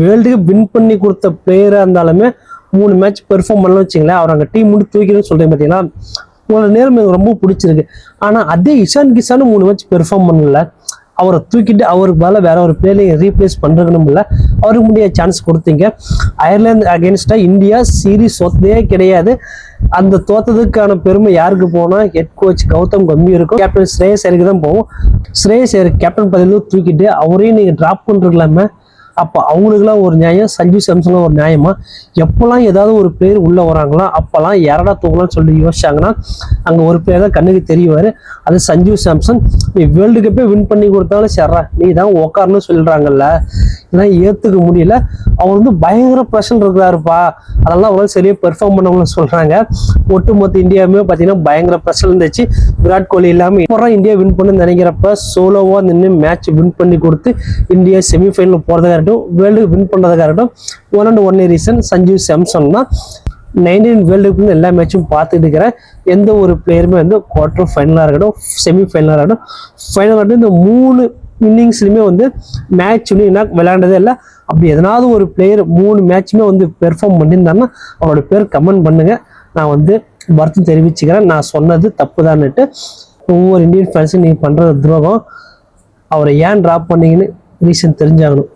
World cup win பண்ணி கொடுத்த பிளேயராக இருந்தாலுமே 3 மேட்ச் பெர்ஃபார்ம் பண்ணலாம் வச்சுங்களேன், அவர் அங்கே டீம் மட்டும் தூக்கிடுன்னு சொல்றீங்க பார்த்தீங்களா, உங்களோட நேரம் எனக்கு ரொம்ப பிடிச்சிருக்கு. ஆனால் அதே இஷான் கிஷானும் 3 மேட்ச் பெர்ஃபார்ம் பண்ணல, அவரை தூக்கிட்டு அவருக்கு பதிலாக வேற ஒரு பிளேயரை ரீப்ளேஸ் பண்ணுறதுன்னு இல்லை, அவருக்கு முடிய சான்ஸ் கொடுத்தீங்க. அயர்லாந்து அகேன்ஸ்டா இந்தியா சீரீஸ் சொத்தே கிடையாது. அந்த தோத்ததுக்கான பெருமை யாருக்கு போனால் ஹெட் கோச் கௌதம் கம்பீர் இருக்கும், கேப்டன் ஸ்ரேயஸ் ஐயருக்கு தான் போகும். ஸ்ரேயஸ் ஐயர் கேப்டன் பதவியிலும் தூக்கிட்டு அவரையும் நீங்கள் ட்ராப் பண்ணிருக்கலாமே. அப்போ அவங்களுக்குலாம் ஒரு நியாயம், சஞ்சு சாம்சன்லாம் ஒரு நியாயமா? எப்போல்லாம் ஏதாவது ஒரு பிளேயர் உள்ளே வராங்களோ அப்போல்லாம் யாரடா தூக்கலாம்னு சொல்லி யோசிச்சாங்கன்னா அங்கே ஒரு பிளேயர் தான் கண்ணுக்கு தெரியவார், அது சஞ்சு சாம்சன். நீ வேர்ல்டு கப்பே வின் பண்ணி கொடுத்தாலும் சர்றா நீ தான் உக்காருன்னு சொல்லிடுறாங்கல்ல, இதெல்லாம் ஏற்றுக்க முடியல. அவர் வந்து பயங்கர ப்ரெஷர் இருக்கிறாருப்பா, அதெல்லாம் அவரால் சரியாக பெர்ஃபார்ம் பண்ணவங்கன்னு சொல்கிறாங்க. ஒட்டுமொத்த இந்தியாவுமே பார்த்தீங்கன்னா பயங்கர ப்ரெஷர் இருந்துச்சு. விராட் கோலி இல்லாமல் இப்போ இந்தியா வின் பண்ணுன்னு நினைக்கிறப்ப சோலோவாக நின்று மேட்ச் வின் பண்ணி கொடுத்து இந்தியா செமிஃபைனல் போகிறதுக்காக வேர்ல்டு வின் பண்றதுக்காக இருக்கட்டும், one and only reason Sanju Samson தான். 19 வேர்ல்டு கப் எல்லா மேட்சும் பார்த்துட்டு இருக்கிறேன். எந்த ஒரு பிளேயருமே வந்து குவார்டர் ஃபைனலாக இருக்கட்டும், செமிஃபைனலாக இருக்கட்டும், ஃபைனல் இருக்கட்டும், இந்த 3 இன்னிங்ஸ்லையுமே வந்து மேட்ச் என்ன விளையாண்டதே இல்லை. அப்படி எதனாவது ஒரு பிளேயர் 3 மேட்சுமே வந்து பெர்ஃபார்ம் பண்ணியிருந்தாருன்னா அவரோட பேர் கமெண்ட் பண்ணுங்க, நான் வந்து வருத்தம் தெரிவிச்சுக்கிறேன். நான் சொன்னது தப்பு தான்னுட்டு. ஒவ்வொரு இந்தியன் ஃபேன்ஸும் நீங்கள் பண்ணுறது துரோகம். அவரை ஏன் ட்ராப் பண்ணீங்கன்னு ரீசன் தெரிஞ்சாகணும்.